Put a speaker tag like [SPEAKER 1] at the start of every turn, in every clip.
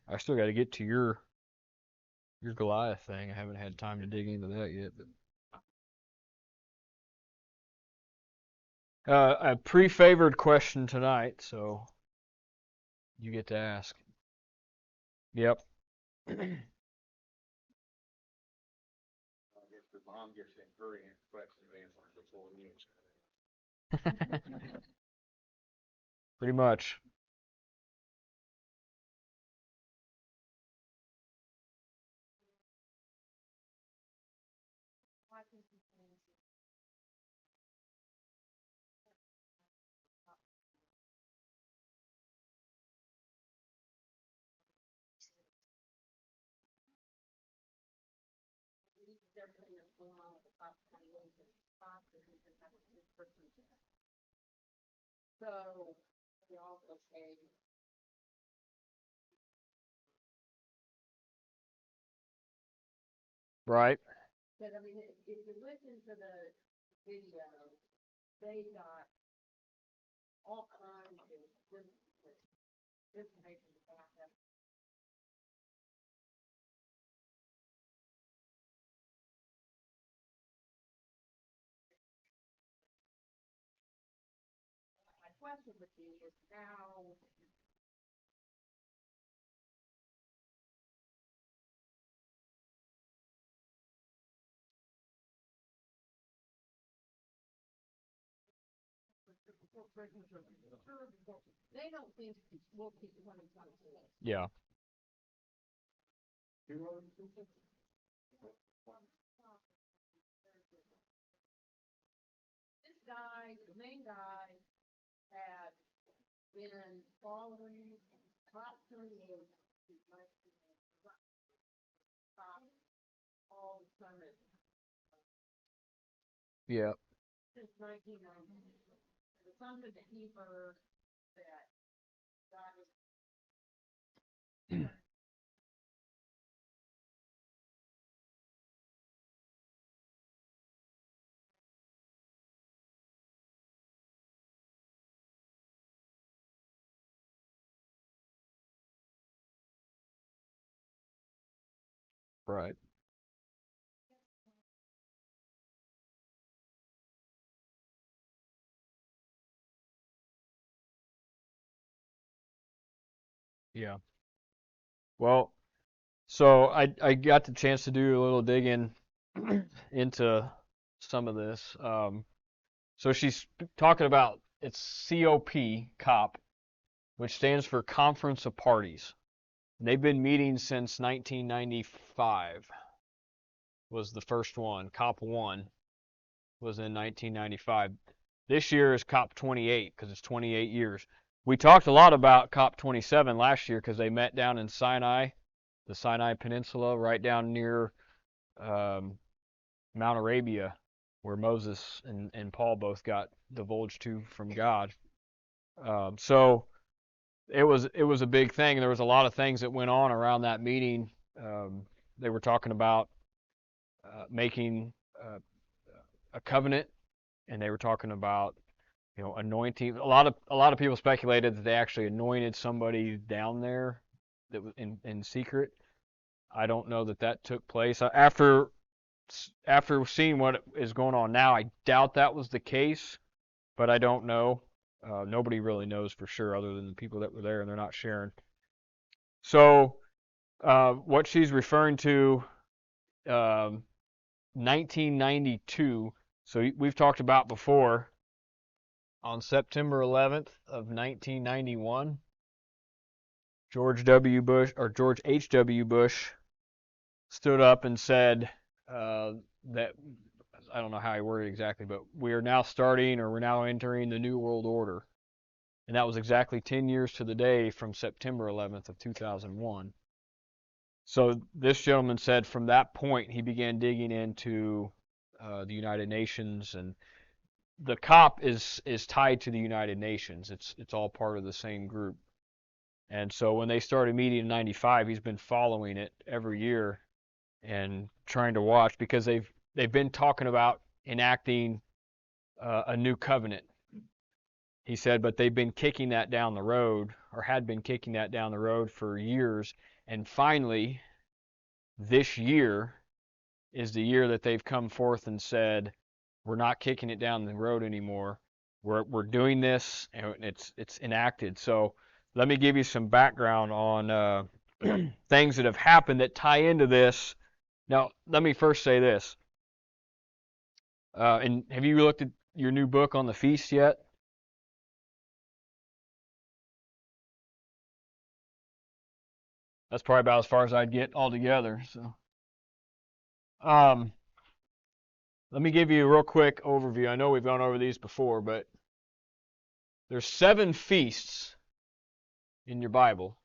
[SPEAKER 1] I still got to get to your Goliath thing. I haven't had time to dig into that yet. But a pre-favored question tonight, so you get to ask. Yep. Pretty much. Right. Yeah. Yeah. Right. Yeah. Well, so I got the chance to do a little digging into some of this. So she's talking about it's COP, which stands for Conference of Parties. And they've been meeting since 1995 was the first one. COP 1 was in 1995. This year is COP 28 because it's 28 years. We talked a lot about COP 27 last year because they met down in Sinai, the Sinai Peninsula, right down near um, Mount Arabia, where Moses and Paul both got divulged to from God. So it was a big thing. There was a lot of things that went on around that meeting. They were talking about making a covenant, and they were talking about anointing. A lot of people speculated that they actually anointed somebody down there that was in secret. I don't know that that took place. After seeing what is going on now, I doubt that was the case, but I don't know. Nobody really knows for sure other than the people that were there, and they're not sharing. So, what she's referring to, um, 1992. So we've talked about before. On September 11th of 1991, George H.W. Bush stood up and said that I don't know how he worded it exactly, but we're now entering the New World Order. And that was exactly 10 years to the day from September 11th of 2001. So this gentleman said from that point he began digging into the United Nations, and the COP is tied to the United Nations. It's all part of the same group. And so when they started meeting in '95, he's been following it every year and trying to watch because they've been talking about enacting a new covenant. He said, but they've been kicking that down the road, or had been kicking that down the road for years. And finally, this year is the year that they've come forth and said, we're not kicking it down the road anymore. We're doing this, and it's enacted. So let me give you some background on things that have happened that tie into this. Now, let me first say this. And have you looked at your new book on the feast yet? That's probably about as far as I'd get altogether. So, um, let me give you a real quick overview. I know we've gone over these before, but there's 7 feasts in your Bible.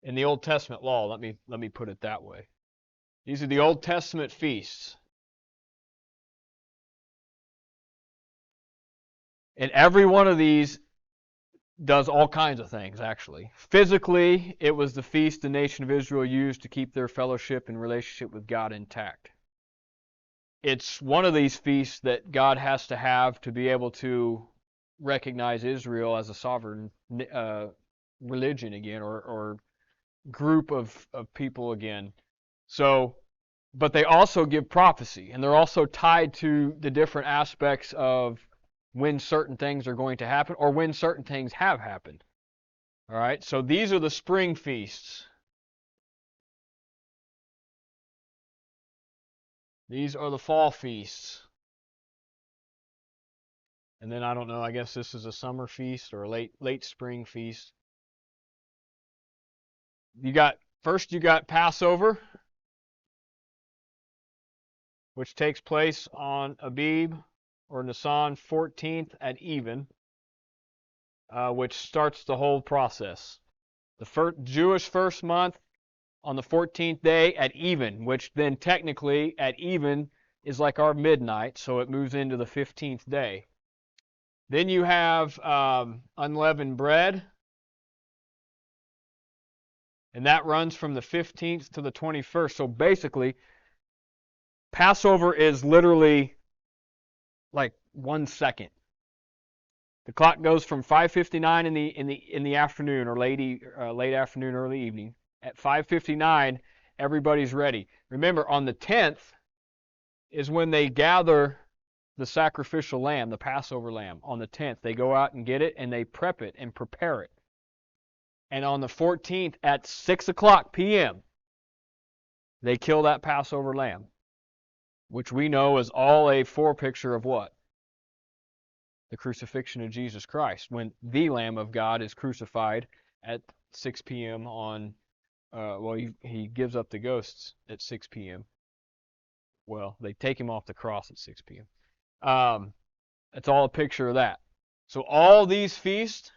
[SPEAKER 1] In the Old Testament law, let me put it that way. These are the Old Testament feasts. And every one of these does all kinds of things, actually. Physically, it was the feast the nation of Israel used to keep their fellowship and relationship with God intact. It's one of these feasts that God has to have to be able to recognize Israel as a sovereign religion again, or group of people again. So, but they also give prophecy, and they're also tied to the different aspects of when certain things are going to happen or when certain things have happened. All right, so these are the spring feasts. These are the fall feasts. And then I don't know, I guess this is a summer feast or a late spring feast. You got Passover, which takes place on Abib or Nisan 14th at even, which starts the whole process. The Jewish first month on the 14th day at even, which then technically at even is like our midnight, so it moves into the 15th day. Then you have unleavened bread, and that runs from the 15th to the 21st. So basically, Passover is literally like 1 second. The clock goes from 5:59 in the afternoon or late afternoon, early evening. At 5:59, everybody's ready. Remember, on the 10th is when they gather the sacrificial lamb, the Passover lamb. On the 10th, they go out and get it, and they prep it and prepare it. And on the 14th at 6 o'clock p.m., they kill that Passover lamb, which we know is all a forepicture of what? The crucifixion of Jesus Christ, when the Lamb of God is crucified at 6 p.m. on, he gives up the ghosts at 6 p.m. Well, they take him off the cross at 6 p.m. It's all a picture of that. So all these feasts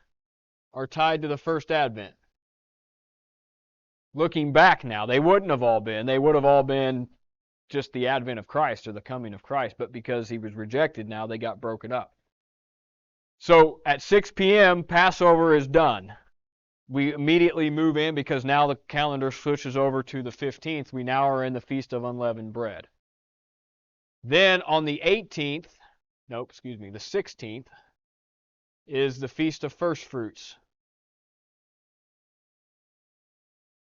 [SPEAKER 1] are tied to the first advent. Looking back now, they wouldn't have all been. They would have all been just the advent of Christ or the coming of Christ, but because he was rejected, now they got broken up. So at 6 p.m., Passover is done. We immediately move in because now the calendar switches over to the 15th. We now are in the Feast of Unleavened Bread. Then on the 16th, is the Feast of First Fruits.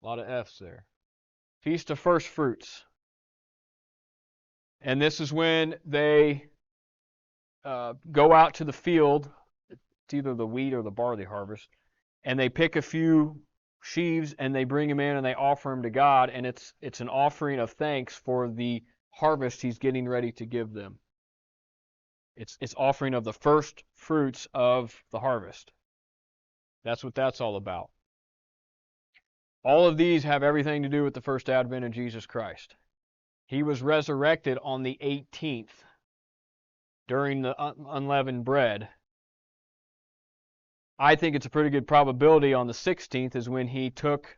[SPEAKER 1] A lot of F's there. Feast of First Fruits. And this is when they go out to the field. It's either the wheat or the barley harvest. And they pick a few sheaves and they bring them in and they offer them to God. And it's an offering of thanks for the harvest he's getting ready to give them. It's offering of the first fruits of the harvest. That's what that's all about. All of these have everything to do with the first advent of Jesus Christ. He was resurrected on the 18th during the unleavened bread. I think it's a pretty good probability on the 16th is when he took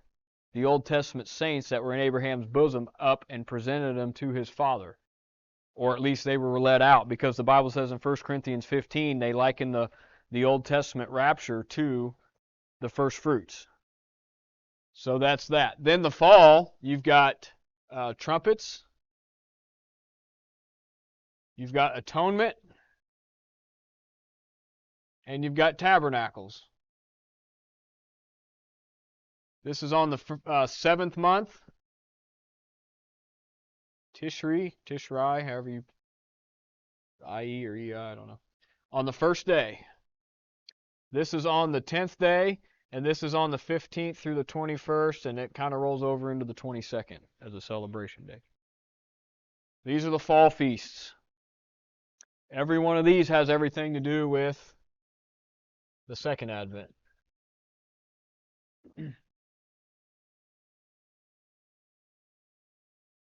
[SPEAKER 1] the Old Testament saints that were in Abraham's bosom up and presented them to his Father. Or at least they were let out, because the Bible says in 1 Corinthians 15 they liken the Old Testament rapture to the first fruits. So that's that. Then the fall, you've got trumpets. You've got atonement. and you've got tabernacles. This is on the 7th month, Tishri, however you, I-E or E-I, I don't know. On the first day. This is on the 10th day, and this is on the 15th through the 21st, and it kind of rolls over into the 22nd as a celebration day. These are the fall feasts. Every one of these has everything to do with the second advent.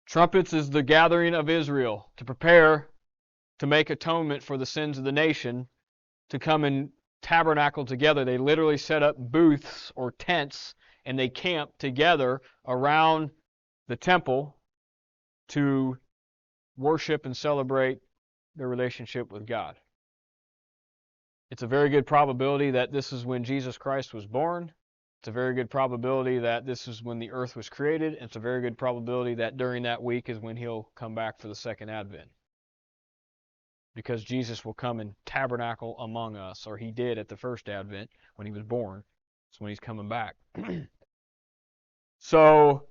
[SPEAKER 1] Trumpets is the gathering of Israel to prepare to make atonement for the sins of the nation, to come and tabernacle together. They literally set up booths or tents, and they camp together around the temple to worship and celebrate their relationship with God. It's a very good probability that this is when Jesus Christ was born. It's a very good probability that this is when the earth was created. It's a very good probability that during that week is when he'll come back for the second advent. Because Jesus will come and tabernacle among us, or he did at the first advent when he was born. It's when he's coming back. So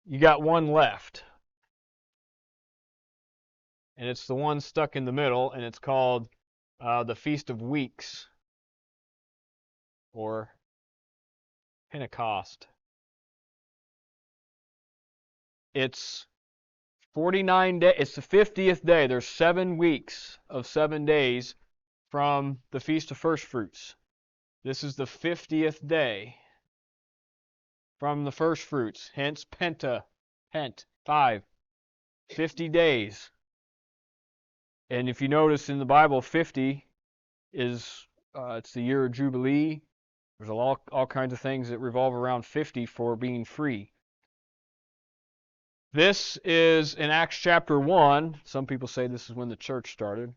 [SPEAKER 1] you got one left. And it's the one stuck in the middle, and it's called the Feast of Weeks, or Pentecost. It's 49 days. It's the 50th day. There's 7 weeks of 7 days from the Feast of First Fruits. This is the 50th day from the first fruits. Hence Pent, 5. 50 days. And if you notice in the Bible, 50 is it's the year of Jubilee. There's all kinds of things that revolve around 50 for being free. This is in Acts chapter 1. Some people say this is when the church started.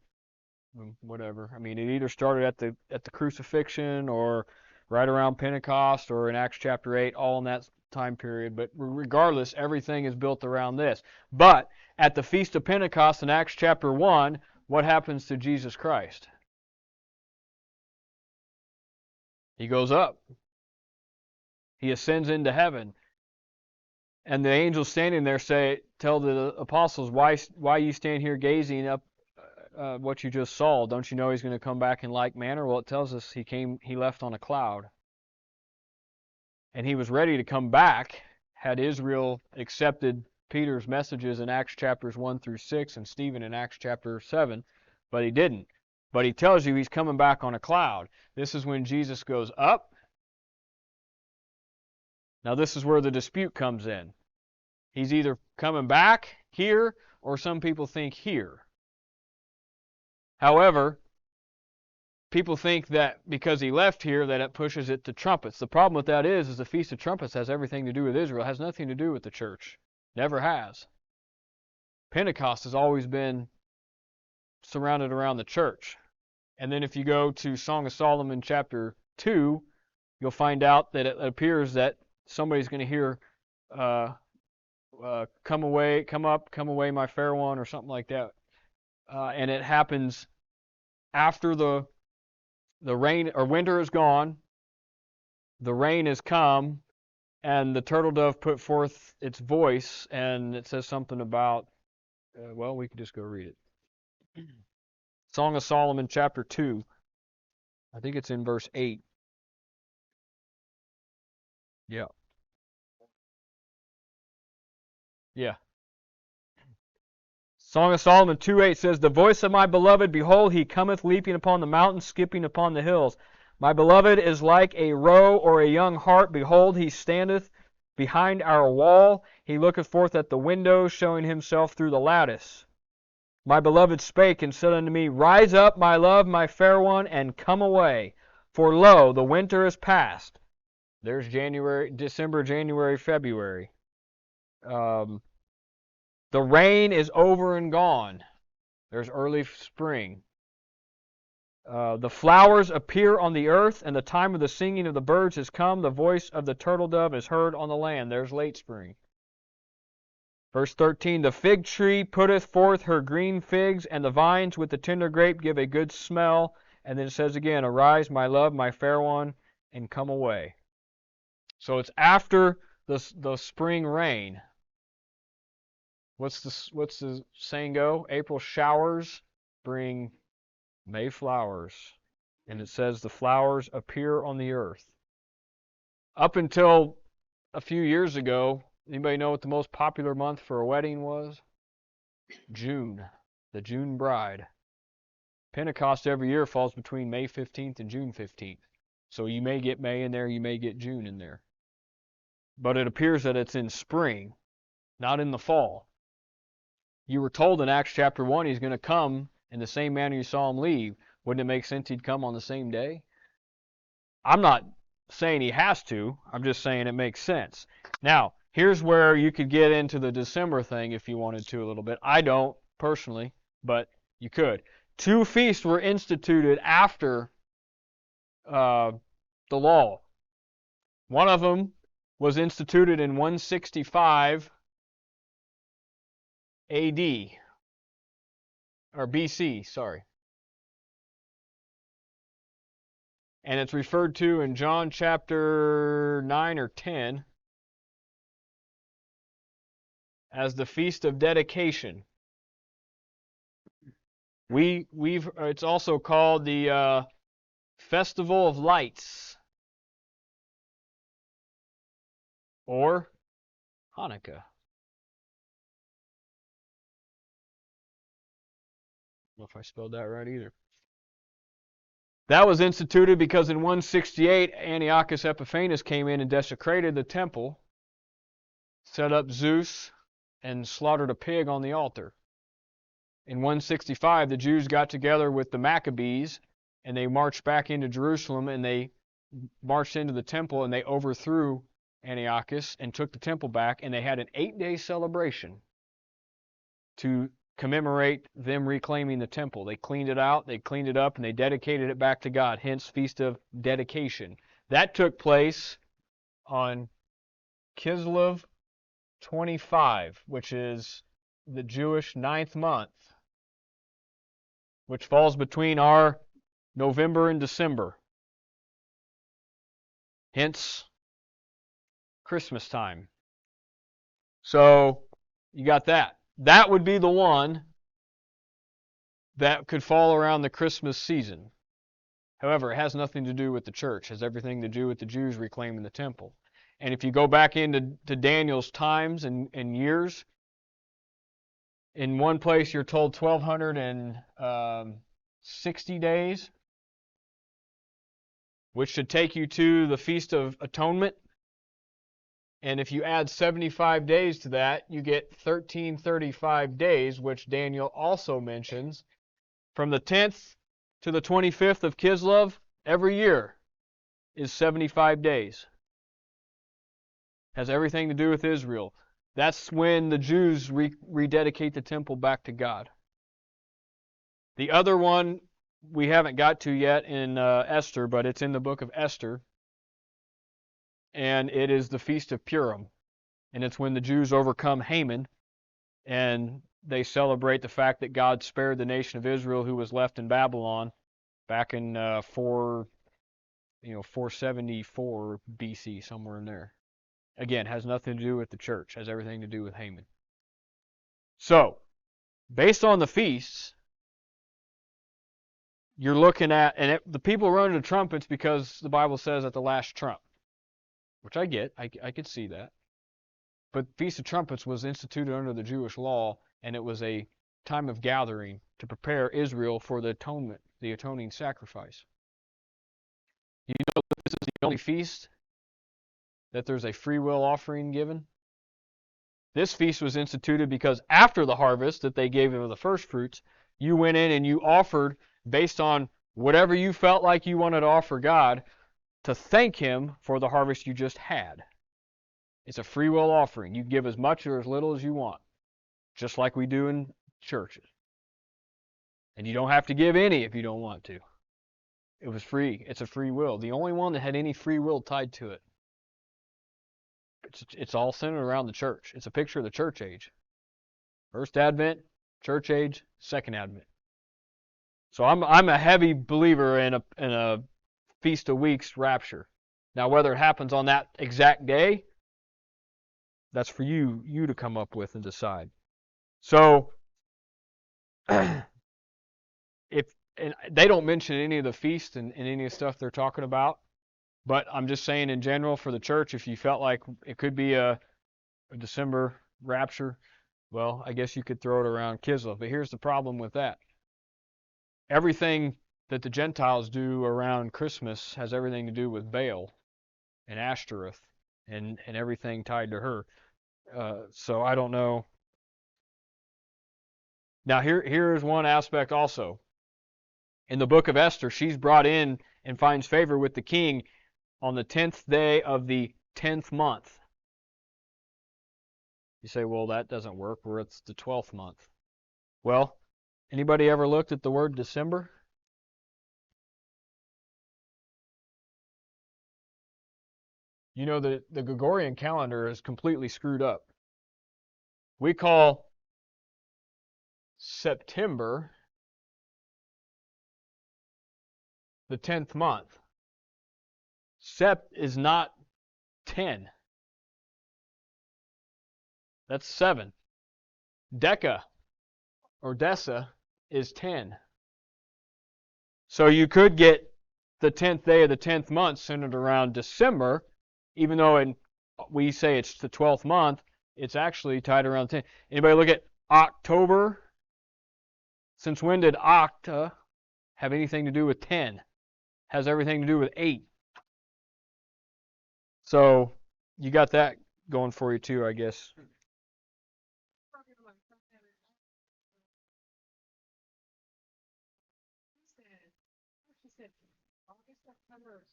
[SPEAKER 1] Whatever. I mean, it either started at the crucifixion or right around Pentecost or in Acts chapter 8, all in that time period. But regardless, everything is built around this. But at the Feast of Pentecost in Acts chapter 1, what happens to Jesus Christ? He goes up. He ascends into heaven. And the angels standing there tell the apostles, why you stand here gazing up what you just saw? Don't you know he's going to come back in like manner? Well, it tells us he left on a cloud. And he was ready to come back had Israel accepted Peter's messages in Acts chapters 1 through 6 and Stephen in Acts chapter 7, but he didn't. But he tells you he's coming back on a cloud. This is when Jesus goes up. Now this is where the dispute comes in. He's either coming back here, or some people think here. However, people think that because he left here that it pushes it to trumpets. The problem with that is the Feast of Trumpets has everything to do with Israel. It has nothing to do with the church. Never has. Pentecost has always been surrounded around the church. And then if you go to Song of Solomon chapter 2, you'll find out that it appears that somebody's going to hear, come away, my fair one, or something like that. And it happens after the rain or winter is gone, the rain has come, and the turtle dove put forth its voice, and it says something about, well, we can just go read it. Song of Solomon chapter 2. I think it's in verse 8. Yeah. Yeah. Song of Solomon 2:8 says, "The voice of my beloved, behold, he cometh leaping upon the mountains, skipping upon the hills. My beloved is like a roe or a young hart. Behold, he standeth behind our wall. He looketh forth at the window, showing himself through the lattice. My beloved spake and said unto me, Rise up, my love, my fair one, and come away. For lo, the winter is past." There's December, January, February. The rain is over and gone. There's early spring. The flowers appear on the earth, and the time of the singing of the birds is come. The voice of the turtle dove is heard on the land. There's late spring. Verse 13, "The fig tree putteth forth her green figs, and the vines with the tender grape give a good smell, And then it says again, arise, my love, my fair one, and come away. So it's after the spring rain. What's the saying go? April showers bring May flowers. And it says the flowers appear on the earth. Up until a few years ago, anybody know what the most popular month for a wedding was? June, the June bride. Pentecost every year falls between May 15th and June 15th. So you may get May in there, you may get June in there. But it appears that it's in spring, not in the fall. You were told in Acts chapter 1 he's going to come in the same manner you saw him leave. Wouldn't it make sense he'd come on the same day? I'm not saying he has to. I'm just saying it makes sense. Now, here's where you could get into the December thing if you wanted to a little bit. I don't, personally, but you could. 2 feasts were instituted after the law. One of them was instituted in 165 AD, or BC, sorry. And it's referred to in John chapter 9 or 10 as the Feast of Dedication. It's also called the Festival of Lights, or Hanukkah. I don't know if I spelled that right either. That was instituted because in 168, Antiochus Epiphanes came in and desecrated the temple, set up Zeus, and slaughtered a pig on the altar. In 165, the Jews got together with the Maccabees, and they marched back into Jerusalem, and they marched into the temple, and they overthrew Antiochus and took the temple back, and they had an 8-day celebration to commemorate them reclaiming the temple. They cleaned it out, they cleaned it up, and they dedicated it back to God, hence Feast of Dedication. That took place on Kislev 25, which is the Jewish 9th month, which falls between our November and December. Hence, Christmas time. So, you got that. That would be the one that could fall around the Christmas season. However, it has nothing to do with the church. It has everything to do with the Jews reclaiming the temple. And if you go back into Daniel's times and years, in one place you're told 1,260 days, which should take you to the Feast of Atonement. And if you add 75 days to that, you get 1335 days, which Daniel also mentions. From the 10th to the 25th of Kislev, every year is 75 days. Has everything to do with Israel. That's when the Jews rededicate the temple back to God. The other one we haven't got to yet in Esther, but it's in the book of Esther. And it is the Feast of Purim. And it's when the Jews overcome Haman, and they celebrate the fact that God spared the nation of Israel who was left in Babylon back in 474 BC, somewhere in there. Again, has nothing to do with the church, has everything to do with Haman. So, based on the feasts, you're looking at, and the people running the trumpets because the Bible says at the last trump. Which I get, I could see that. But Feast of Trumpets was instituted under the Jewish law, and it was a time of gathering to prepare Israel for the atonement, the atoning sacrifice. You know that this is the only feast that there's a free will offering given? This feast was instituted because after the harvest that they gave of the first fruits, you went in and you offered based on whatever you felt like you wanted to offer God, to thank Him for the harvest you just had. It's a free will offering. You can give as much or as little as you want, just like we do in churches. And you don't have to give any if you don't want to. It was free. It's a free will. The only one that had any free will tied to it. It's all centered around the church. It's a picture of the church age. First Advent, church age, second Advent. So I'm a heavy believer in a Feast of Weeks rapture. Now, whether it happens on that exact day, that's for you to come up with and decide. So, if and they don't mention any of the feasts and any of the stuff they're talking about, but I'm just saying in general for the church, if you felt like it could be a December rapture, well, I guess you could throw it around Kislev. But here's the problem with that. Everything that the Gentiles do around Christmas has everything to do with Baal and Ashtoreth and everything tied to her. So I don't know. Now here is one aspect also. In the book of Esther, she's brought in and finds favor with the king on the 10th day of the 10th month. You say, well, that doesn't work, where it's the 12th month. Well, anybody ever looked at the word December? You know that the Gregorian calendar is completely screwed up. We call September the 10th month. Sept is not 10. That's 7. Deca or Dessa is 10. So you could get the 10th day of the 10th month centered around December, even though we say it's the 12th month, it's actually tied around 10. Anybody look at October? Since when did Octa have anything to do with 10? Has everything to do with 8. So you got that going for you too, I guess.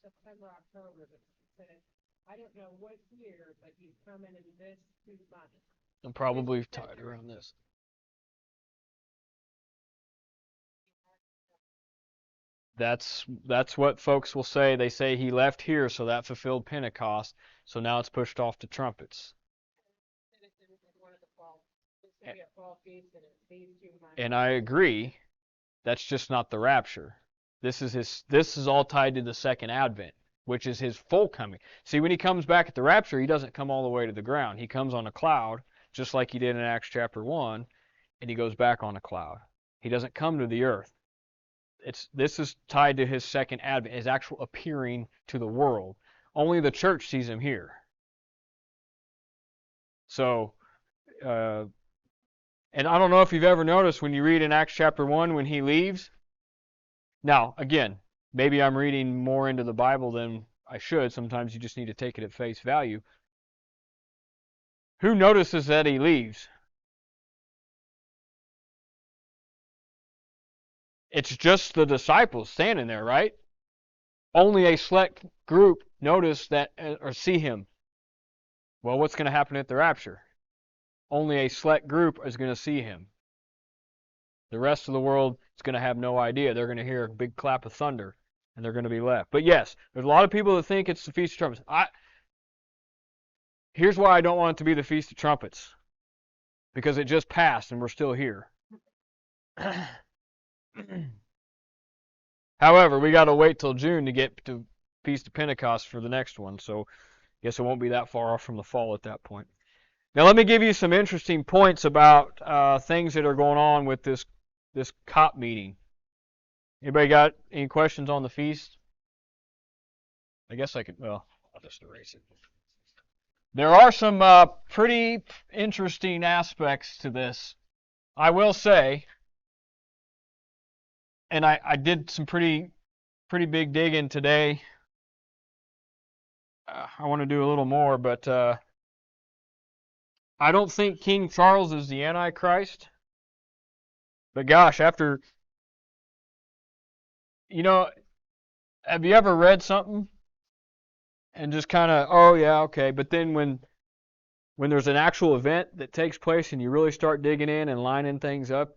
[SPEAKER 2] September, October, but she said, I don't know what year, but you come in this 2 months.
[SPEAKER 1] I'm probably tied around this. That's what folks will say. They say he left here, so that fulfilled Pentecost. So now it's pushed off to trumpets. And I agree. That's just not the rapture. This is all tied to the second advent, which is his full coming. See, when he comes back at the rapture, he doesn't come all the way to the ground. He comes on a cloud, just like he did in Acts chapter 1, and he goes back on a cloud. He doesn't come to the earth. This is tied to his second advent, his actual appearing to the world. Only the church sees him here. So, and I don't know if you've ever noticed when you read in Acts chapter 1 when he leaves. Now, again, maybe I'm reading more into the Bible than I should. Sometimes you just need to take it at face value. Who notices that he leaves? It's just the disciples standing there, right? Only a select group notice that or see him. Well, what's going to happen at the rapture? Only a select group is going to see him. The rest of the world is going to have no idea. They're going to hear a big clap of thunder, and they're going to be left. But yes, there's a lot of people that think it's the Feast of Trumpets. Here's why I don't want it to be the Feast of Trumpets. Because it just passed, and we're still here. However, we got to wait till June to get to Feast of Pentecost for the next one, so I guess it won't be that far off from the fall at that point. Now, let me give you some interesting points about things that are going on with this COP meeting. Anybody got any questions on the feast? I guess I could, well, I'll just erase it. There are some pretty interesting aspects to this. I will say, and I did some pretty big digging today. I want to do a little more, but I don't think King Charles is the Antichrist. But gosh, after, have you ever read something and just kind of, oh yeah, okay, but then when there's an actual event that takes place and you really start digging in and lining things up,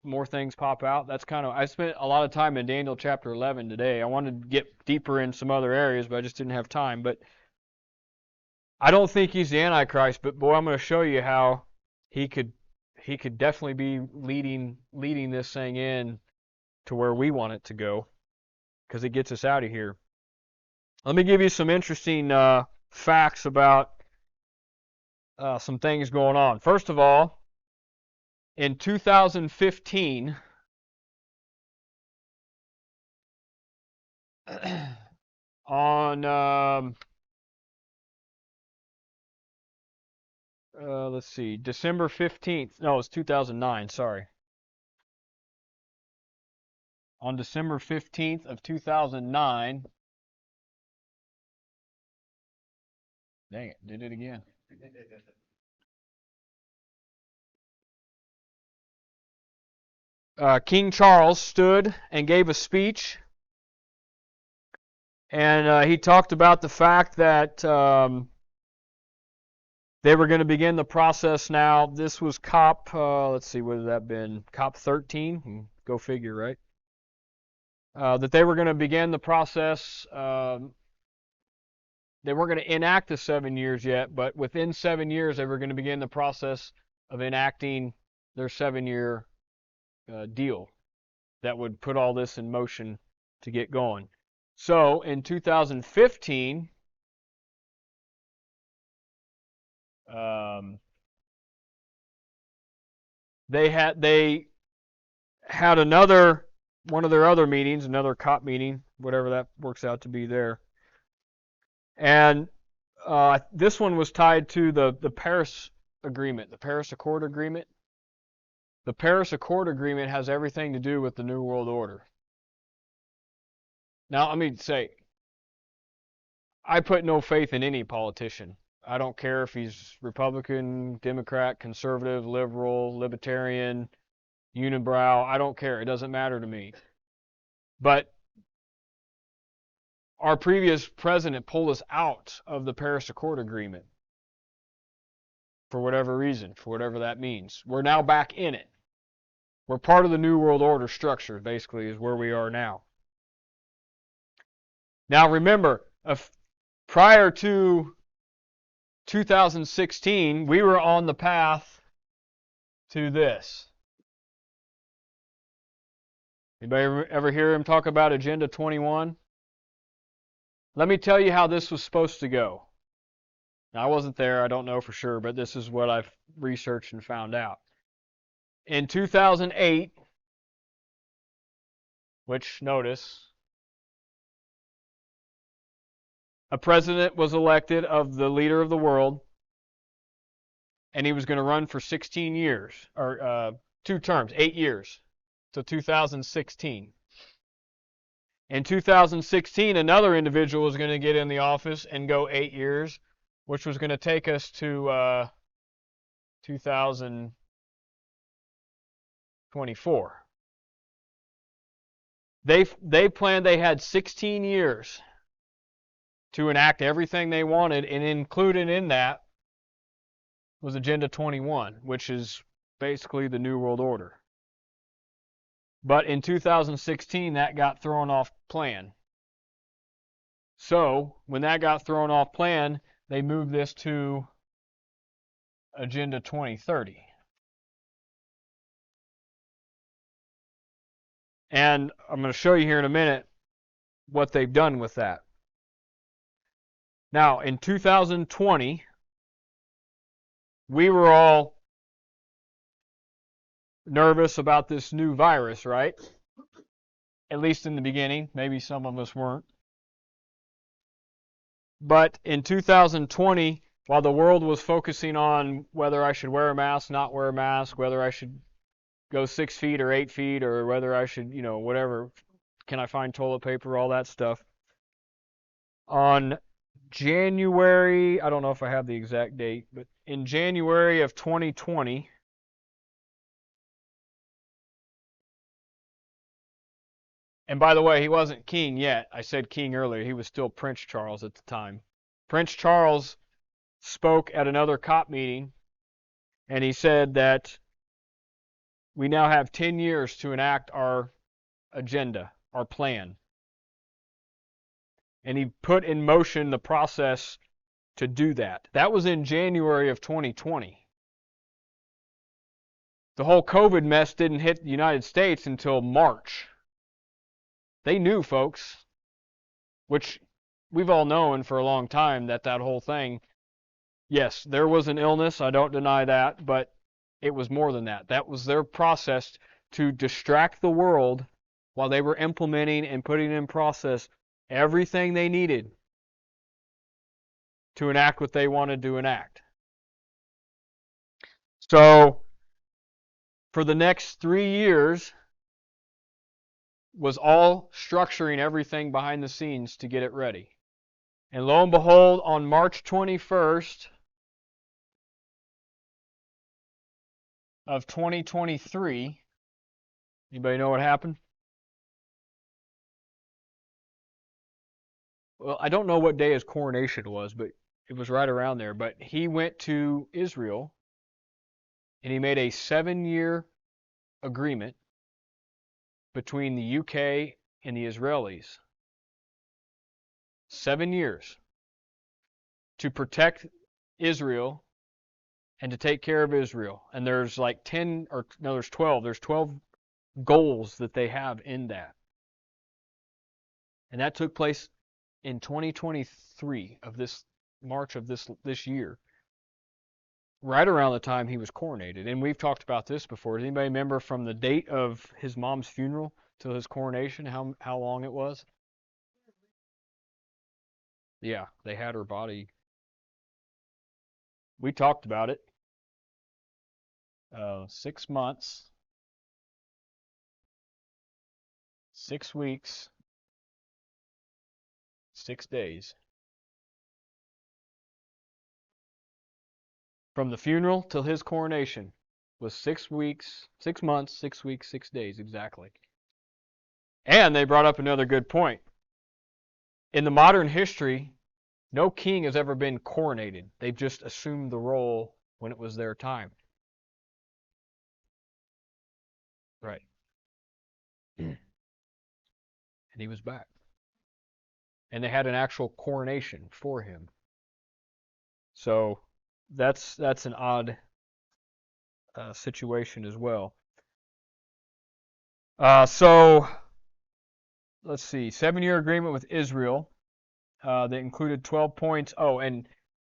[SPEAKER 1] more things pop out. That's kind of, I spent a lot of time in Daniel chapter 11 today. I wanted to get deeper in some other areas, but I just didn't have time. But I don't think he's the Antichrist, but boy, I'm going to show you how he could definitely be leading this thing in to where we want it to go, because it gets us out of here. Let me give you some interesting facts about some things going on. First of all, in 2015, on let's see, December 15th. No, it's 2009. Sorry. On December 15th of 2009. Dang it, did it again. King Charles stood and gave a speech, and he talked about the fact that they were going to begin the process now. This was COP, let's see, what had that been? COP 13? Go figure, right? That they were going to begin the process. They weren't going to enact the 7 years yet, but within 7 years they were going to begin the process of enacting their 7-year deal that would put all this in motion to get going. So in 2015, they had another one of their other meetings, another COP meeting, whatever that works out to be there. And this one was tied to the Paris Agreement, the Paris Accord Agreement. The Paris Accord Agreement has everything to do with the New World Order. Now, let me say, I put no faith in any politician. I don't care if he's Republican, Democrat, conservative, liberal, libertarian, unibrow. I don't care. It doesn't matter to me. But our previous president pulled us out of the Paris Accord Agreement for whatever reason, for whatever that means. We're now back in it. We're part of the New World Order structure, basically, is where we are now. Now remember, prior to 2016, we were on the path to this. Anybody ever hear him talk about Agenda 21? Let me tell you how this was supposed to go. Now, I wasn't there, I don't know for sure, but this is what I've researched and found out. In 2008, which, notice, a president was elected of the leader of the world, and he was going to run for 16 years, or 2 terms, 8 years, till 2016. In 2016, another individual was going to get in the office and go 8 years, which was going to take us to 2024. They planned they had 16 years to enact everything they wanted, and included in that was Agenda 21, which is basically the New World Order. But in 2016, that got thrown off plan. So, when that got thrown off plan, they moved this to Agenda 2030. And I'm going to show you here in a minute what they've done with that. Now, in 2020, we were all nervous about this new virus, right? At least in the beginning. Maybe some of us weren't. But in 2020, while the world was focusing on whether I should wear a mask, not wear a mask, whether I should go 6 feet or 8 feet, or whether I should, whatever, can I find toilet paper, all that stuff. On January, I don't know if I have the exact date, but in January of 2020, and by the way, he wasn't king yet. I said king earlier. He was still Prince Charles at the time. Prince Charles spoke at another COP meeting, and he said that we now have 10 years to enact our agenda, our plan. And he put in motion the process to do that. That was in January of 2020. The whole COVID mess didn't hit the United States until March They knew, folks, which we've all known for a long time that whole thing, yes, there was an illness, I don't deny that, but it was more than that. That was their process to distract the world while they were implementing and putting in process everything they needed to enact what they wanted to enact. So, for the next 3 years, was all structuring everything behind the scenes to get it ready. And lo and behold, on March 21st of 2023, anybody know what happened? Well, I don't know what day his coronation was, but it was right around there. But he went to Israel and he made a 7-year agreement between the UK and the Israelis. 7 years to protect Israel and to take care of Israel. And there's like 10 or no, there's 12. There's 12 goals that they have in that. And that took place in 2023 of this March of this year, right around the time he was coronated. And we've talked about this before. Does anybody remember from the date of his mom's funeral till his coronation how long it was? Yeah, they had her body. We talked about it. 6 months, 6 weeks, 6 days. From the funeral till his coronation was 6 weeks, 6 months, 6 weeks, 6 days exactly. And they brought up another good point. In the modern history, no king has ever been coronated. They've just assumed the role when it was their time. Right. And he was back. And they had an actual coronation for him. So that's an odd situation as well. So let's see, 7-year agreement with Israel that included 12 points. Oh, and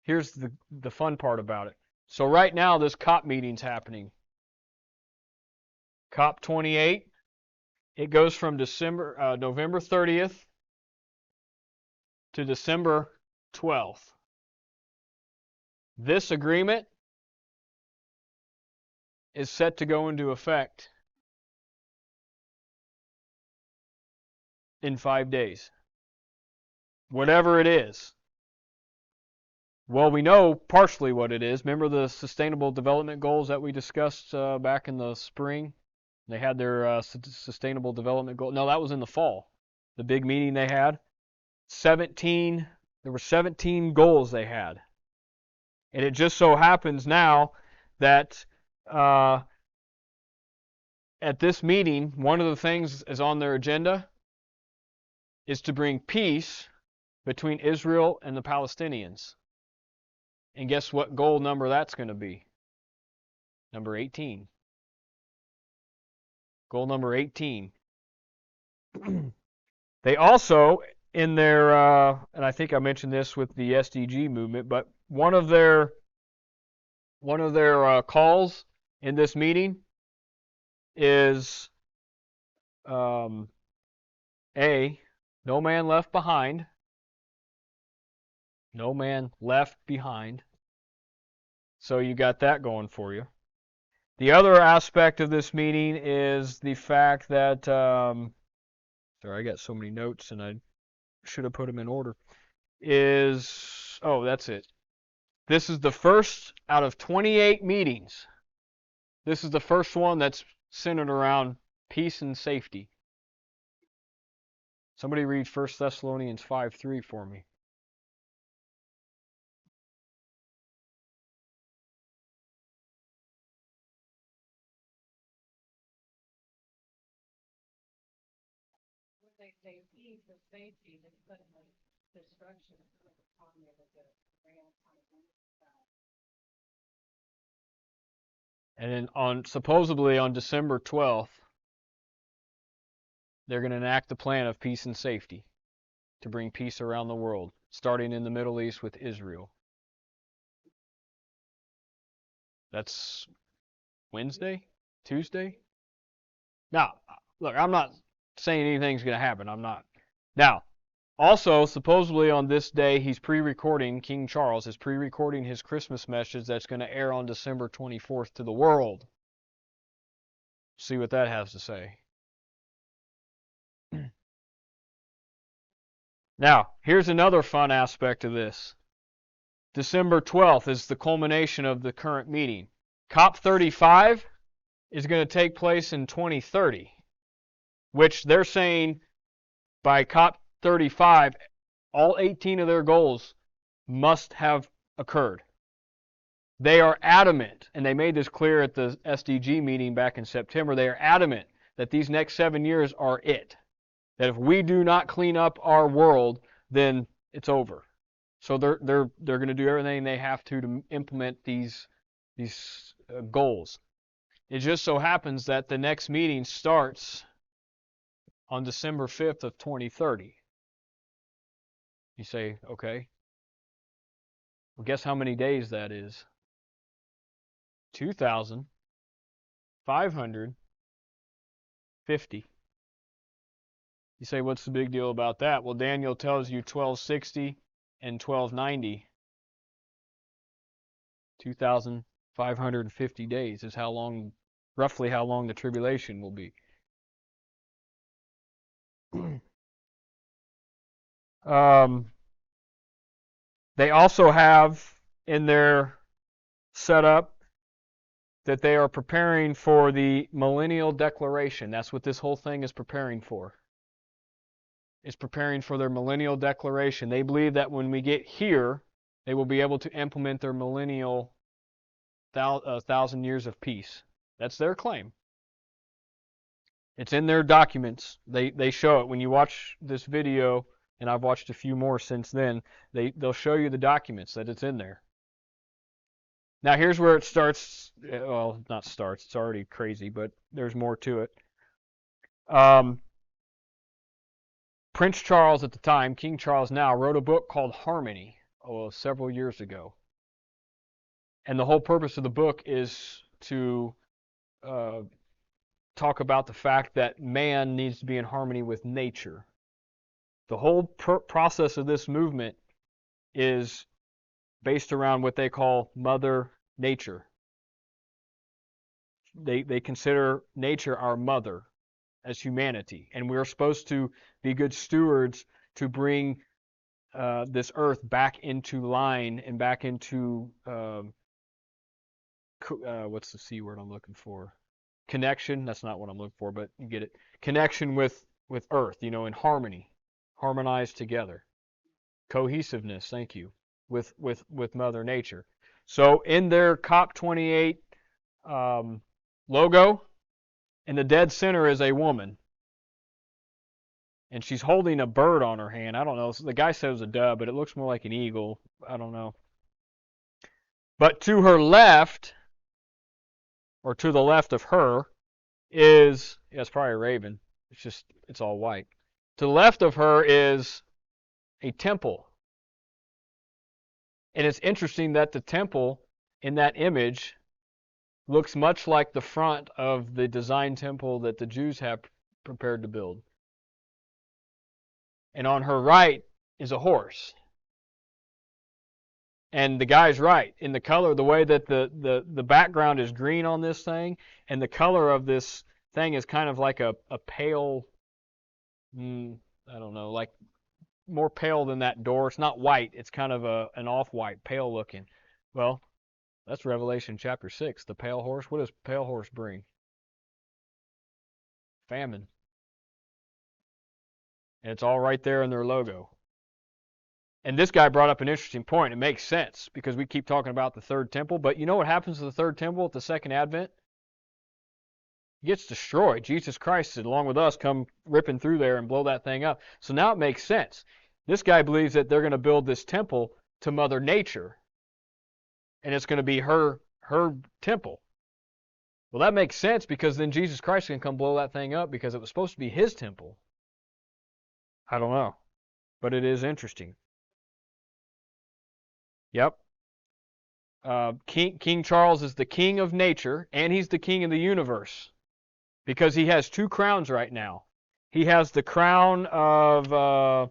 [SPEAKER 1] here's the fun part about it. So right now this COP meeting's happening. COP 28. It goes from November 30th to December 12th. This agreement is set to go into effect in 5 days. Whatever it is. Well, we know partially what it is. Remember the Sustainable Development Goals that we discussed back in the spring? They had their Sustainable Development Goal. No, that was in the fall. The big meeting they had. There were 17 goals they had. And it just so happens now that at this meeting, one of the things is on their agenda is to bring peace between Israel and the Palestinians. And guess what goal number that's going to be? Number 18. Goal number 18. They also, in their, and I think I mentioned this with the SDG movement, but one of their calls in this meeting is no man left behind. No man left behind. So you got that going for you. The other aspect of this meeting is the fact that, sorry, I got so many notes and I should have put them in order, oh, that's it. This is the first out of 28 meetings. This is the first one that's centered around peace and safety. Somebody read 1 Thessalonians 5:3 for me.
[SPEAKER 2] When they say peace and safety, then suddenly destruction comes upon them as a real kind of
[SPEAKER 1] And then supposedly on December 12th, They're going to enact the plan of peace and safety to bring peace around the world, starting in the Middle East with Israel. That's Wednesday? Tuesday? Now, look, I'm not saying anything's going to happen. I'm not. Now, also, supposedly on this day, he's pre-recording, King Charles is pre-recording his Christmas message that's going to air on December 24th to the world. See what that has to say. Now, here's another fun aspect of this. December 12th is the culmination of the current meeting. COP35 is going to take place in 2030, which they're saying by COP35, all 18 of their goals must have occurred. They are adamant, and they made this clear at the SDG meeting back in September, they are adamant that these next 7 years are it. That if we do not clean up our world, then it's over. So they're going to do everything they have to implement these goals. It just so happens that the next meeting starts on December 5th of 2030. You say, okay. Well, guess how many days that is? 2,550. You say, what's the big deal about that? Well, Daniel tells you 1260 and 1290. 2,550 days is roughly how long the tribulation will be. They also have in their setup that they are preparing for the millennial declaration. That's what this whole thing is preparing for. It's preparing for their millennial declaration. They believe that when we get here, they will be able to implement their millennial 1,000 years of peace. That's their claim. It's in their documents. They show it. When you watch this video, and I've watched a few more since then, they'll show you the documents that it's in there. Now here's where it starts. Well, not starts. It's already crazy, but there's more to it. Prince Charles at the time, King Charles now, wrote a book called Harmony several years ago. And the whole purpose of the book is to talk about the fact that man needs to be in harmony with nature. The whole process of this movement is based around what they call Mother Nature. They consider nature our mother as humanity, and we're supposed to be good stewards to bring this earth back into line and back into what's the C word I'm looking for? Connection. That's not what I'm looking for, but you get it. Connection with earth, in harmony, harmonized together. Cohesiveness, thank you, with Mother Nature. So in their COP28 logo, in the dead center is a woman. And she's holding a bird on her hand. I don't know. The guy said it was a dove, but it looks more like an eagle. I don't know. But to her left, or to the left of her, it's probably a raven. It's all white. To the left of her is a temple. And it's interesting that the temple in that image looks much like the front of the design temple that the Jews have prepared to build. And on her right is a horse. And the guy's right. In the color, the way that the background is green on this thing, and the color of this thing is kind of like a pale, I don't know, like more pale than that door. It's not white. It's kind of an off-white, pale looking. Well, that's Revelation chapter 6. The pale horse. What does pale horse bring? Famine. And it's all right there in their logo. And this guy brought up an interesting point. It makes sense because we keep talking about the third temple. But you know what happens to the third temple at the second advent? It gets destroyed. Jesus Christ, along with us, come ripping through there and blow that thing up. So now it makes sense. This guy believes that they're going to build this temple to Mother Nature. And it's going to be her temple. Well, that makes sense because then Jesus Christ can come blow that thing up because it was supposed to be his temple. I don't know, but it is interesting. Yep. King Charles is the king of nature, and he's the king of the universe because he has two crowns right now. He has the crown of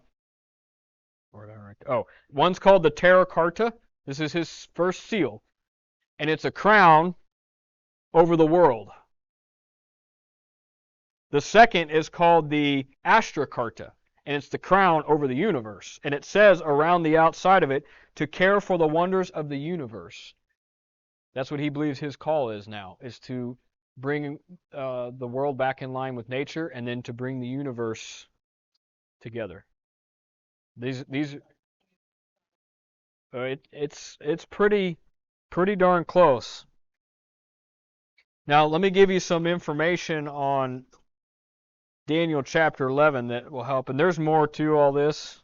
[SPEAKER 1] one's called the Terra Carta. This is his first seal, and it's a crown over the world. The second is called the Astra Carta, and it's the crown over the universe. And it says around the outside of it, to care for the wonders of the universe. That's what he believes his call is now, is to bring the world back in line with nature, and then to bring the universe together. It's pretty darn close. Now let me give you some information on Daniel chapter 11 that will help, and there's more to all this.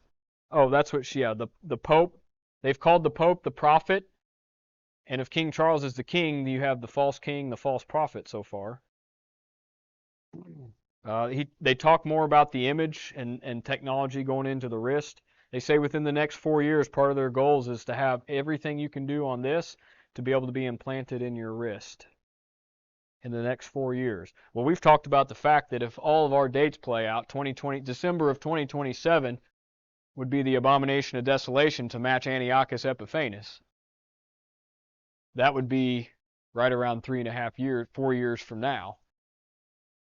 [SPEAKER 1] Oh, that's what the Pope. They've called the Pope the prophet, and if King Charles is the king, you have the false king, the false prophet so far. They talk more about the image and technology going into the wrist. They say within the next 4 years, part of their goals is to have everything you can do on this to be able to be implanted in your wrist in the next 4 years. Well, we've talked about the fact that if all of our dates play out, December of 2027 would be the abomination of desolation to match Antiochus Epiphanes. That would be right around 3.5 years, 4 years from now.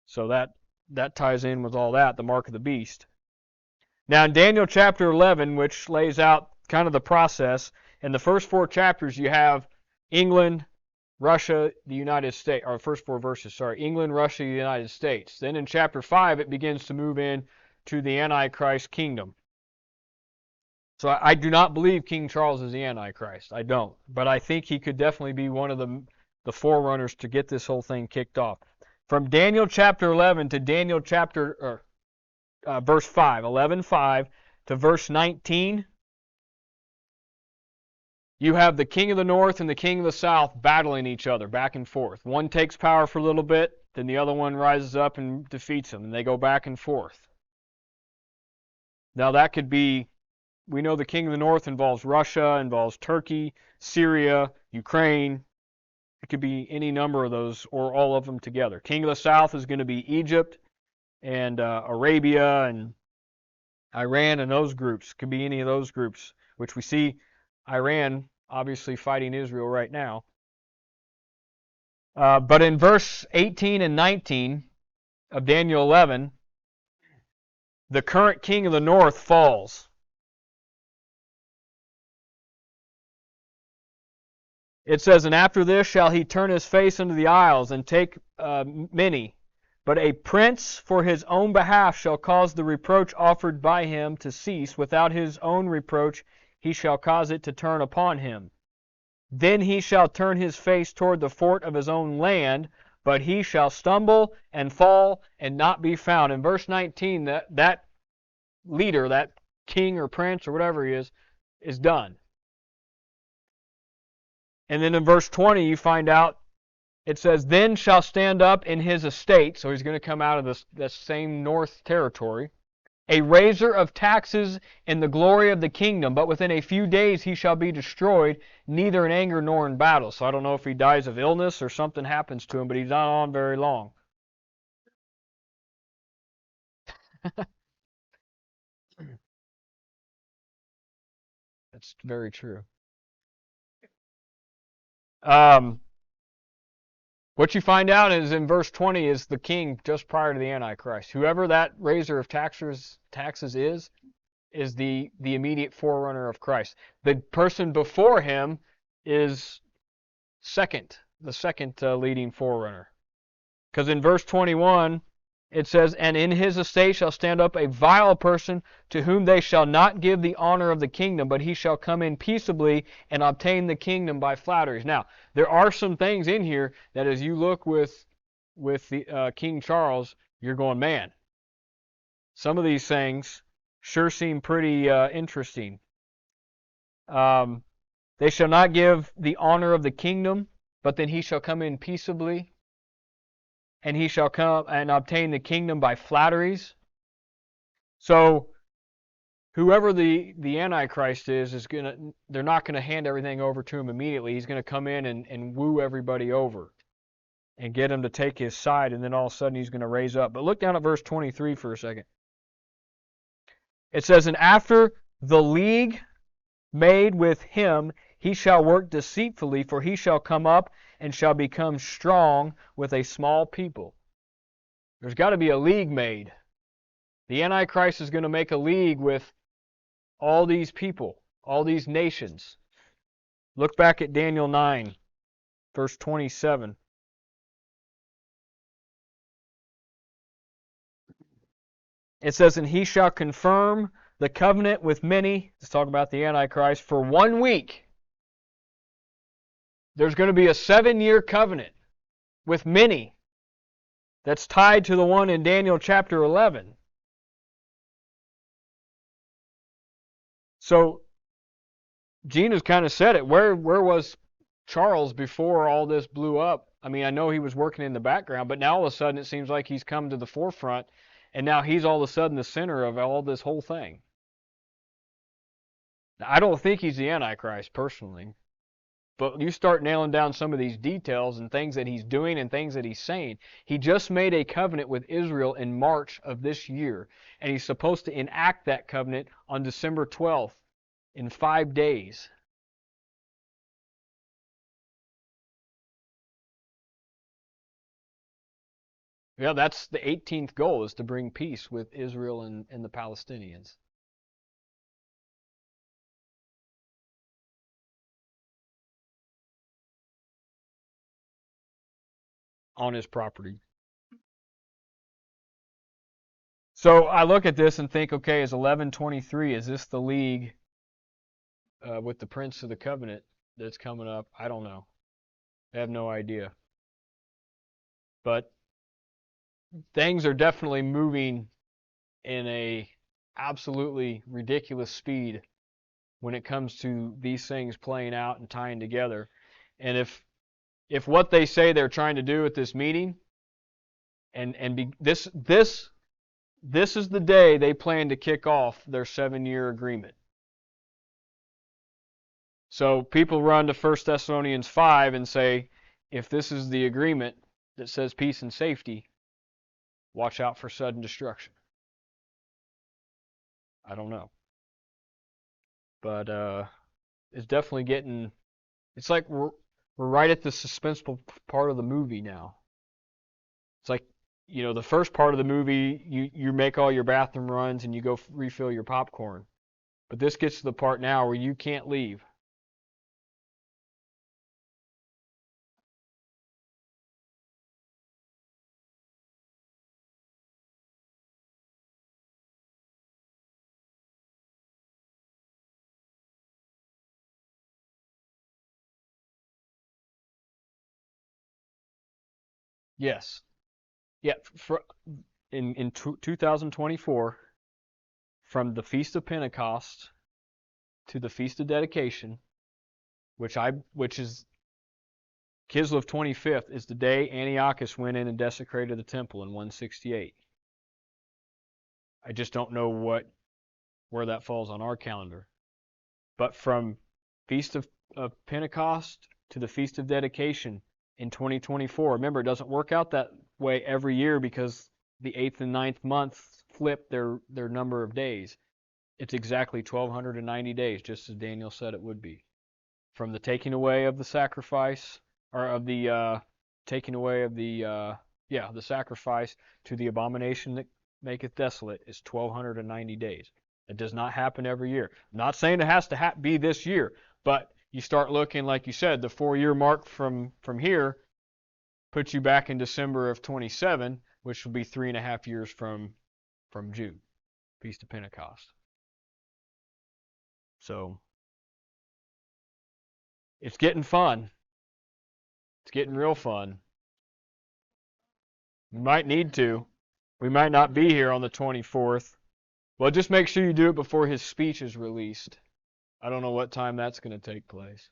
[SPEAKER 1] So that ties in with all that, the mark of the beast. Now in Daniel chapter 11, which lays out kind of the process, in the first 4 chapters you have England, Russia, the United States, or first 4 verses, sorry, England, Russia, the United States. Then in chapter 5 it begins to move in to the Antichrist kingdom. So I do not believe King Charles is the Antichrist. I don't. But I think he could definitely be one of the forerunners to get this whole thing kicked off. From Daniel chapter 11 to Daniel chapter verse 5, 11:5 to verse 19, you have the king of the north and the king of the south battling each other back and forth. One takes power for a little bit, then the other one rises up and defeats him, and they go back and forth. Now that could be, we know the king of the north involves Russia, involves Turkey, Syria, Ukraine. It could be any number of those or all of them together. King of the south is going to be Egypt and Arabia and Iran and those groups. Could be any of those groups, which we see Iran obviously fighting Israel right now. But in verse 18 and 19 of Daniel 11, the current king of the north falls. It says, and after this shall he turn his face unto the isles and take many. But a prince for his own behalf shall cause the reproach offered by him to cease. Without his own reproach he shall cause it to turn upon him. Then he shall turn his face toward the fort of his own land, but he shall stumble and fall and not be found. In verse 19, that leader, that king or prince or whatever he is done. And then in verse 20 you find out, it says, then shall stand up in his estate, so he's going to come out of this same north territory, a raiser of taxes in the glory of the kingdom, but within a few days he shall be destroyed, neither in anger nor in battle. So I don't know if he dies of illness or something happens to him, but he's not on very long. That's very true. What you find out is in verse 20 is the king just prior to the Antichrist. Whoever that raiser of taxes is the immediate forerunner of Christ. The person before him is the second leading forerunner. Because in verse 21 it says, and in his estate shall stand up a vile person to whom they shall not give the honor of the kingdom, but he shall come in peaceably and obtain the kingdom by flatteries. Now, there are some things in here that as you look with the King Charles, you're going, man, some of these things sure seem pretty interesting. They shall not give the honor of the kingdom, but then he shall come in peaceably. and he shall come and obtain the kingdom by flatteries. So whoever the Antichrist is they're not gonna hand everything over to him immediately. He's gonna come in and woo everybody over and get him to take his side, and then all of a sudden he's gonna raise up. But look down at verse 23 for a second. It says, and after the league made with him, he shall work deceitfully, for he shall come up and shall become strong with a small people. There's got to be a league made. The Antichrist is going to make a league with all these people, all these nations. Look back at Daniel 9, verse 27. It says, and he shall confirm the covenant with many. Let's talk about the Antichrist for 1 week. There's going to be a 7-year covenant with many that's tied to the one in Daniel chapter 11. So Gina's kind of said it. Where was Charles before all this blew up? I mean, I know he was working in the background, but now all of a sudden it seems like he's come to the forefront, and now he's all of a sudden the center of all this whole thing. Now, I don't think he's the Antichrist personally, but you start nailing down some of these details and things that he's doing and things that he's saying. He just made a covenant with Israel in March of this year, and he's supposed to enact that covenant on December 12th in 5 days. Yeah, that's the 18th goal, is to bring peace with Israel and the Palestinians. On his property. So I look at this and think, okay, is 1123, is this the league with the Prince of the Covenant that's coming up? I don't know. I have no idea. But things are definitely moving in a absolutely ridiculous speed when it comes to these things playing out and tying together. And if what they say they're trying to do at this meeting, this is the day they plan to kick off their 7-year agreement. So people run to 1 Thessalonians 5 and say, if this is the agreement that says peace and safety, watch out for sudden destruction. I don't know. But it's definitely getting, it's like we're right at the suspenseful part of the movie now. It's like, you know, the first part of the movie, you make all your bathroom runs and you go refill your popcorn. But this gets to the part now where you can't leave. Yes. Yeah, in 2024, from the Feast of Pentecost to the Feast of Dedication, which is Kislev 25th, is the day Antiochus went in and desecrated the temple in 168. I just don't know where that falls on our calendar. But from Feast of Pentecost to the Feast of Dedication in 2024, remember, it doesn't work out that way every year because the 8th and 9th month flip their number of days. It's exactly 1290 days, just as Daniel said it would be. From the taking away of the sacrifice, or of the taking away of the sacrifice, to the abomination that maketh desolate, is 1290 days. It does not happen every year. I'm not saying it has to be this year, but you start looking, like you said, the 4-year mark from here puts you back in December of 27, which will be 3.5 years from June, Feast of Pentecost. So it's getting fun. It's getting real fun. We might need to. We might not be here on the 24th. Well, just make sure you do it before his speech is released. I don't know what time that's going to take place.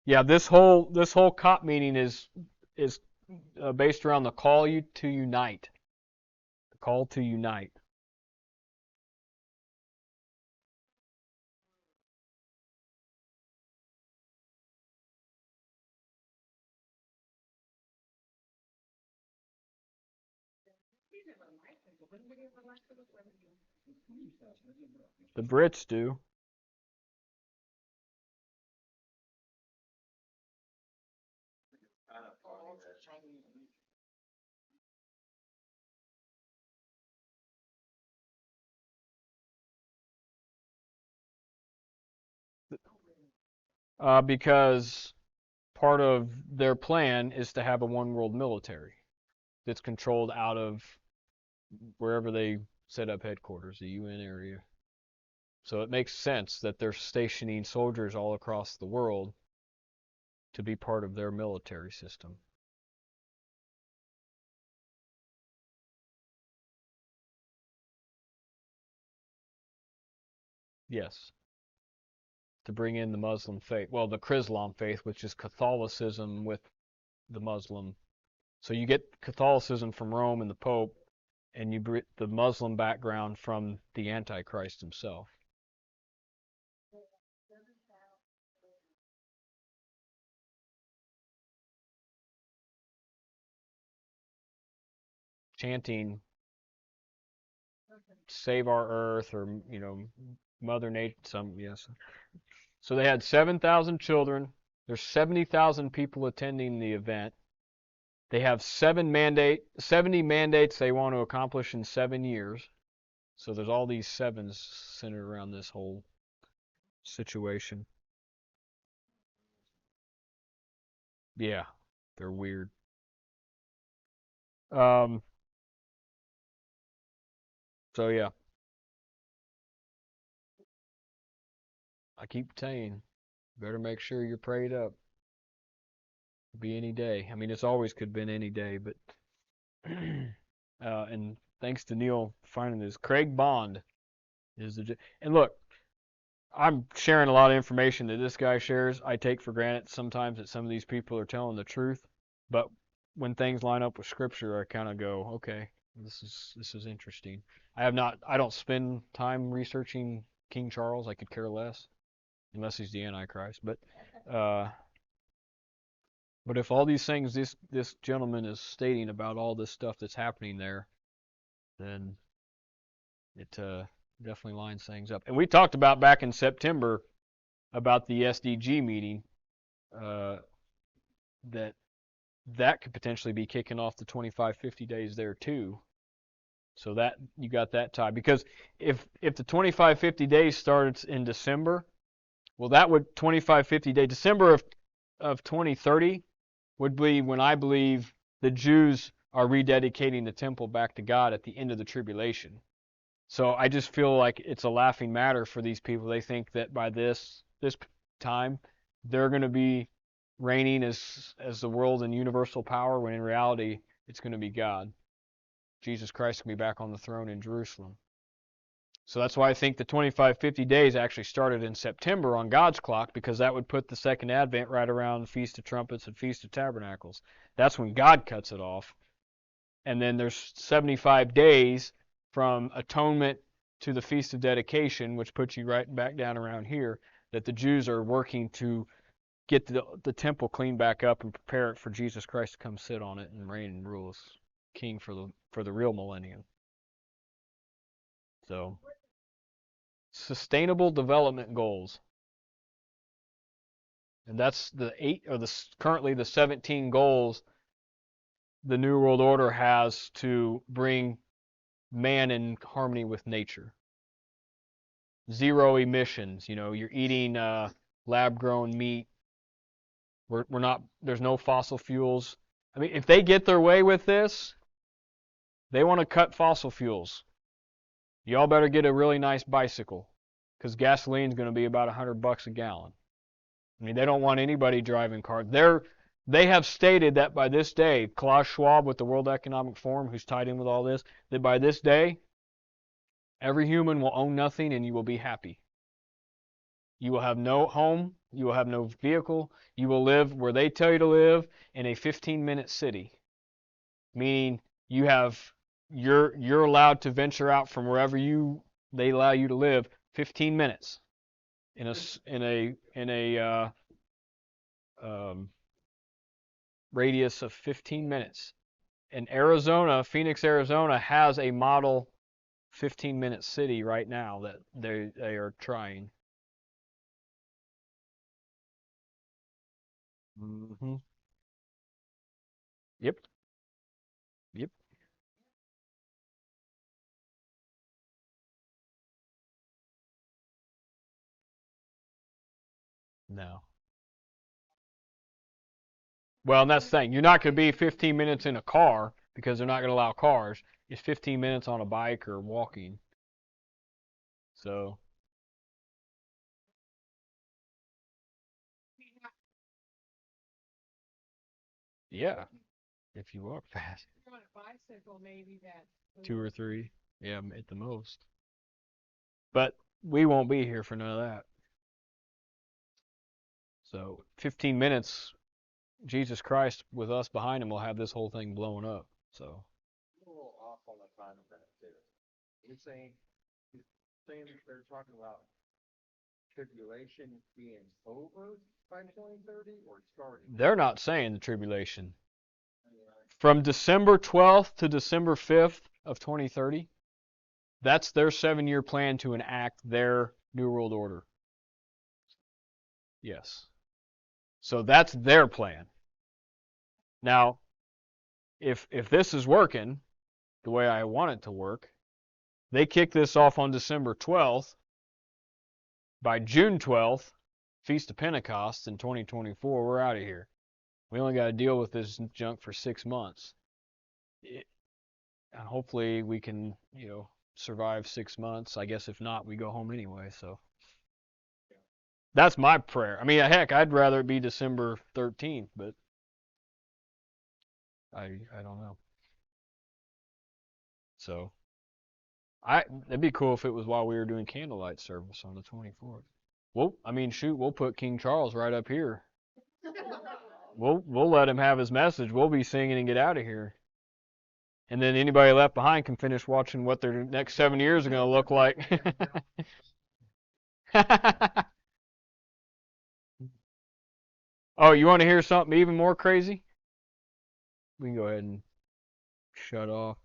[SPEAKER 1] Yeah, this whole COP meeting is based around the call you to unite. The call to unite. The Brits do. Because part of their plan is to have a one world military that's controlled out of wherever they set up headquarters, the UN area. So it makes sense that they're stationing soldiers all across the world to be part of their military system. Yes, to bring in the Muslim faith. Well, the Chrislam faith, which is Catholicism with the Muslim. So you get Catholicism from Rome and the Pope, and you bring the Muslim background from the Antichrist himself. Chanting, "Save our Earth," or Mother Nature. Yes. So they had 7,000 children. There's 70,000 people attending the event. They have 70 mandates they want to accomplish in 7 years. So there's all these sevens centered around this whole situation. Yeah, they're weird. Um, so yeah, I keep saying, better make sure you're prayed up. Be any day. I mean, it's always could have been any day, but and thanks to Neil finding this, Craig Bond is and look, I'm sharing a lot of information that this guy shares. I take for granted sometimes that some of these people are telling the truth, but when things line up with scripture, I kind of go, okay, this is interesting. I don't spend time researching King Charles. I could care less, unless he's the Antichrist. Uh, but if all these things this gentleman is stating about all this stuff that's happening there, then it definitely lines things up. And we talked about back in September about the SDG meeting, uh, that that could potentially be kicking off the 25, 50 days there too. So that you got that tie, because if the 25, 50 days starts in December, well, that would 25, 50 day December of 2030 would be when I believe the Jews are rededicating the temple back to God at the end of the tribulation. So I just feel like it's a laughing matter for these people. They think that by this time they're going to be reigning as the world and universal power, when in reality it's going to be God. Jesus Christ will be back on the throne in Jerusalem. So that's why I think the 25, 50 days actually started in September on God's clock, because that would put the second Advent right around the Feast of Trumpets and Feast of Tabernacles. That's when God cuts it off. And then there's 75 days from Atonement to the Feast of Dedication, which puts you right back down around here, that the Jews are working to get the temple cleaned back up and prepare it for Jesus Christ to come sit on it and reign and rule as king for the real millennium. So, sustainable development goals. And that's currently the 17 goals the New World Order has to bring man in harmony with nature. Zero emissions. You're eating lab-grown meat. We're not. There's no fossil fuels. I mean, if they get their way with this, they want to cut fossil fuels. Y'all better get a really nice bicycle, because gasoline's going to be about $100 a gallon. I mean, they don't want anybody driving cars. They have stated that by this day, Klaus Schwab with the World Economic Forum, who's tied in with all this, that by this day, every human will own nothing and you will be happy. You will have no home. You will have no vehicle. You will live where they tell you to live in a 15-minute city, meaning you're allowed to venture out from wherever they allow you to live 15 minutes in a um, radius of 15 minutes. And Arizona, Phoenix, Arizona has a model 15-minute city right now that they are trying. Hmm. Yep. Yep. No. Well, and that's the thing. You're not going to be 15 minutes in a car because they're not going to allow cars. It's 15 minutes on a bike or walking. So, yeah, if you walk fast,
[SPEAKER 2] You're on a bicycle, maybe that.
[SPEAKER 1] two or three, yeah, at the most. But we won't be here for none of that. So, 15 minutes, Jesus Christ with us behind him will have this whole thing blown up. So,
[SPEAKER 3] A little off on the time of that too. You're saying that they're talking about tribulation being over by 2030 or starting?
[SPEAKER 1] they're not saying the tribulation. From December 12th to December 5th of 2030, that's their 7-year plan to enact their New World Order. Yes. So that's their plan. Now, if this is working the way I want it to work, they kick this off on December 12th. By June 12th, Feast of Pentecost in 2024, we're out of here. We only got to deal with this junk for 6 months. And hopefully we can, survive 6 months. I guess if not, we go home anyway. So that's my prayer. I mean, heck, I'd rather it be December 13th, but I don't know. So it'd be cool if it was while we were doing candlelight service on the 24th. Well, I mean, shoot, we'll put King Charles right up here. We'll let him have his message. We'll be singing and get out of here. And then anybody left behind can finish watching what their next 7 years are going to look like. Oh, you want to hear something even more crazy? We can go ahead and shut off.